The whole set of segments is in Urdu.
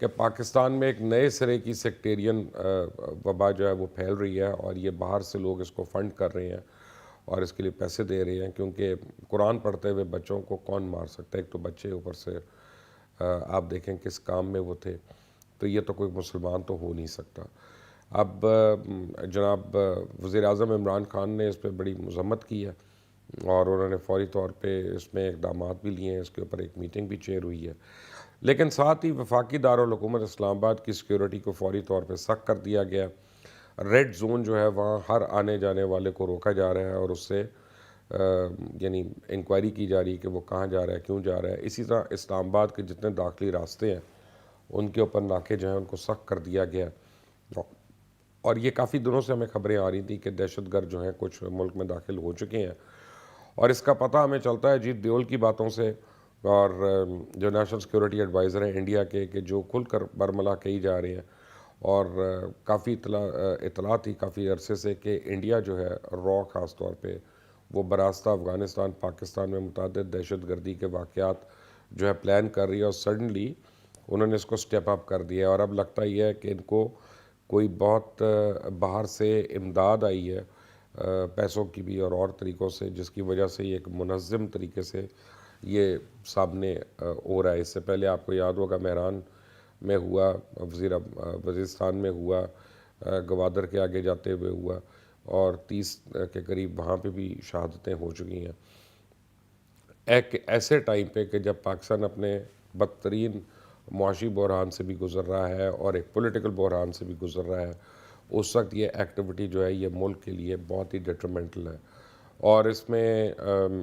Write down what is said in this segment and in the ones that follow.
کہ پاکستان میں ایک نئے سرے کی سیکٹیرین وبا جو ہے وہ پھیل رہی ہے، اور یہ باہر سے لوگ اس کو فنڈ کر رہے ہیں اور اس کے لیے پیسے دے رہے ہیں، کیونکہ قرآن پڑھتے ہوئے بچوں کو کون مار سکتا ہے؟ ایک تو بچے اوپر سے آپ دیکھیں کس کام میں وہ تھے، تو یہ تو کوئی مسلمان تو ہو نہیں سکتا۔ اب جناب وزیر اعظم عمران خان نے اس پہ بڑی مذمت کی ہے، اور انہوں نے فوری طور پہ اس میں اقدامات بھی لیے ہیں، اس کے اوپر ایک میٹنگ بھی چیئر ہوئی ہے، لیکن ساتھ ہی وفاقی دارالحکومت اسلام آباد کی سیکیورٹی کو فوری طور پہ سخت کر دیا گیا۔ ریڈ زون جو ہے وہاں ہر آنے جانے والے کو روکا جا رہا ہے، اور اس سے یعنی انکوائری کی جا رہی ہے کہ وہ کہاں جا رہا ہے، کیوں جا رہا ہے۔ اسی طرح اسلام آباد کے جتنے داخلی راستے ہیں ان کے اوپر ناکے جو ہیں ان کو سخت کر دیا گیا، اور یہ کافی دنوں سے ہمیں خبریں آ رہی تھیں کہ دہشت گرد جو ہیں کچھ ملک میں داخل ہو چکے ہیں، اور اس کا پتہ ہمیں چلتا ہے اجیت دیول کی باتوں سے، اور جو نیشنل سیکیورٹی ایڈوائزر ہیں انڈیا کے، کہ جو کھل کر برملا کہی جا رہے ہیں، اور کافی اطلاع تھی کافی عرصے سے کہ انڈیا جو ہے را خاص طور پہ وہ براستہ افغانستان پاکستان میں متعدد دہشت گردی کے واقعات جو ہے پلان کر رہی ہے، اور سڈنلی انہوں نے اس کو سٹیپ اپ کر دیا ہے، اور اب لگتا ہی ہے کہ ان کو کوئی بہت باہر سے امداد آئی ہے، پیسوں کی بھی اور طریقوں سے، جس کی وجہ سے یہ ایک منظم طریقے سے یہ سامنے ہو رہا ہے۔ اس سے پہلے آپ کو یاد ہوگا مہران میں ہوا، وزیرستان میں ہوا، گوادر کے آگے جاتے ہوئے ہوا، اور 30 کے قریب وہاں پہ بھی شہادتیں ہو چکی ہیں۔ ایک ایسے ٹائم پہ کہ جب پاکستان اپنے بدترین معاشی بحران سے بھی گزر رہا ہے اور ایک پولیٹیکل بحران سے بھی گزر رہا ہے، اس وقت یہ ایکٹیویٹی جو ہے یہ ملک کے لیے بہت ہی ڈیٹرمنٹل ہے، اور اس میں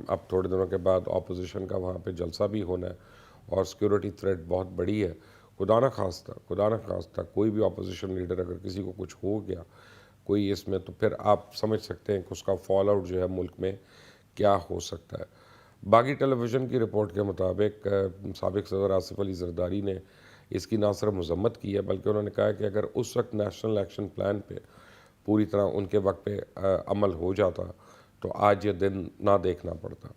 اب تھوڑے دنوں کے بعد اپوزیشن کا وہاں پہ جلسہ بھی ہونا ہے، اور سیکیورٹی تھریٹ بہت بڑی ہے۔ خدا نہ خواستہ کوئی بھی اپوزیشن لیڈر اگر کسی کو کچھ ہو گیا کوئی اس میں، تو پھر آپ سمجھ سکتے ہیں کہ اس کا فال آؤٹ جو ہے ملک میں کیا ہو سکتا ہے۔ باغی ٹیلی ویژن کی رپورٹ کے مطابق سابق صدر آصف علی زرداری نے اس کی نہ صرف مذمت کی ہے، بلکہ انہوں نے کہا کہ اگر اس وقت نیشنل ایکشن پلان پہ پوری طرح ان کے وقت پہ عمل ہو جاتا تو آج یہ دن نہ دیکھنا پڑتا۔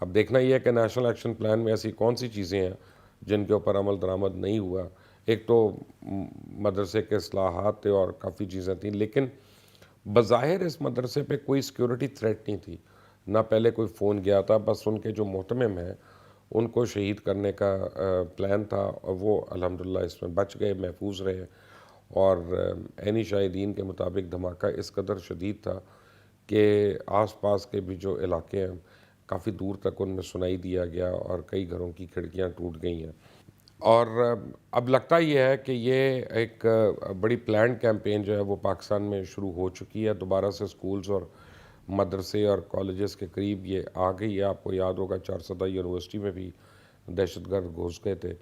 اب دیکھنا یہ ہے کہ نیشنل ایکشن پلان میں ایسی کون سی چیزیں ہیں جن کے اوپر عمل درآمد نہیں ہوا۔ ایک تو مدرسے کے اصلاحات تھے اور کافی چیزیں تھیں، لیکن بظاہر اس مدرسے پہ کوئی سیکیورٹی تھریٹ نہیں تھی، نہ پہلے کوئی فون گیا تھا، بس ان کے جو محتمم ہیں ان کو شہید کرنے کا پلان تھا، اور وہ الحمدللہ اس میں بچ گئے، محفوظ رہے، اور عینی شاہدین کے مطابق دھماکہ اس قدر شدید تھا کہ آس پاس کے بھی جو علاقے ہیں کافی دور تک ان میں سنائی دیا گیا، اور کئی گھروں کی کھڑکیاں ٹوٹ گئی ہیں۔ اور اب لگتا یہ ہے کہ یہ ایک بڑی پلانڈ کیمپین جو ہے وہ پاکستان میں شروع ہو چکی ہے، دوبارہ سے سکولز اور مدرسے اور کالجز کے قریب یہ آ گئی ہے۔ آپ کو یاد ہوگا چارسدہ یونیورسٹی میں بھی دہشت گرد گھس گئے تھے،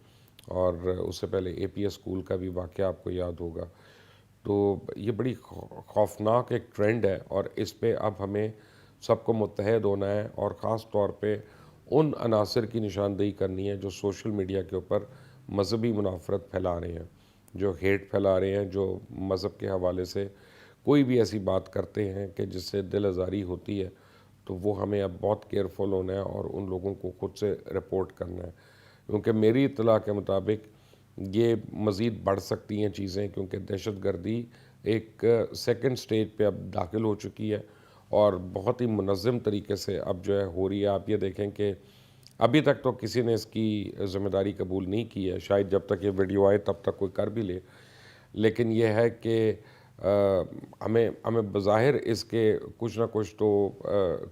اور اس سے پہلے اے پی ایس اسکول کا بھی واقعہ آپ کو یاد ہوگا۔ تو یہ بڑی خوفناک ایک ٹرینڈ ہے، اور اس پہ اب ہمیں سب کو متحد ہونا ہے، اور خاص طور پہ ان عناصر کی نشاندہی کرنی ہے جو سوشل میڈیا کے اوپر مذہبی منافرت پھیلا رہے ہیں، جو ہیٹ پھیلا رہے ہیں، جو مذہب کے حوالے سے کوئی بھی ایسی بات کرتے ہیں کہ جس سے دل آزاری ہوتی ہے، تو وہ ہمیں اب بہت کیئرفل ہونا ہے اور ان لوگوں کو خود سے رپورٹ کرنا ہے، کیونکہ میری اطلاع کے مطابق یہ مزید بڑھ سکتی ہیں چیزیں، کیونکہ دہشت گردی ایک سیکنڈ سٹیج پہ اب داخل ہو چکی ہے، اور بہت ہی منظم طریقے سے اب جو ہے ہو رہی ہے۔ آپ یہ دیکھیں کہ ابھی تک تو کسی نے اس کی ذمہ داری قبول نہیں کی ہے، شاید جب تک یہ ویڈیو آئے تب تک کوئی کر بھی لے، لیکن یہ ہے کہ ہمیں بظاہر اس کے کچھ نہ کچھ تو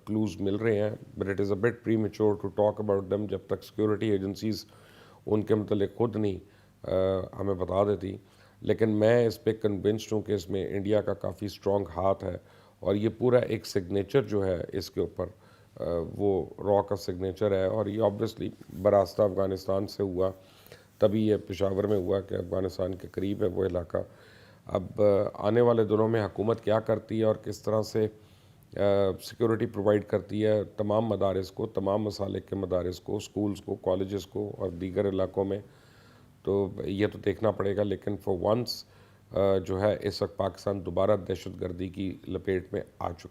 کلوز مل رہے ہیں، but it is a bit premature to talk about them, جب تک سیکیورٹی ایجنسیز ان کے متعلق خود نہیں ہمیں بتا دیتی۔ لیکن میں اس پہ کنونسڈ ہوں کہ اس میں انڈیا کا کافی اسٹرانگ ہاتھ ہے، اور یہ پورا ایک سگنیچر جو ہے اس کے اوپر وہ را کا سگنیچر ہے، اور یہ آبویسلی براستہ افغانستان سے ہوا، تبھی یہ پشاور میں ہوا کہ افغانستان کے قریب ہے وہ علاقہ۔ اب آنے والے دنوں میں حکومت کیا کرتی ہے اور کس طرح سے سیکیورٹی پرووائڈ کرتی ہے تمام مدارس کو، تمام مسالک کے مدارس کو، سکولز کو، کالجز کو اور دیگر علاقوں میں، تو یہ تو دیکھنا پڑے گا۔ لیکن فار ونس جو ہے اس وقت پاکستان دوبارہ دہشت گردی کی لپیٹ میں آ چکا ہے۔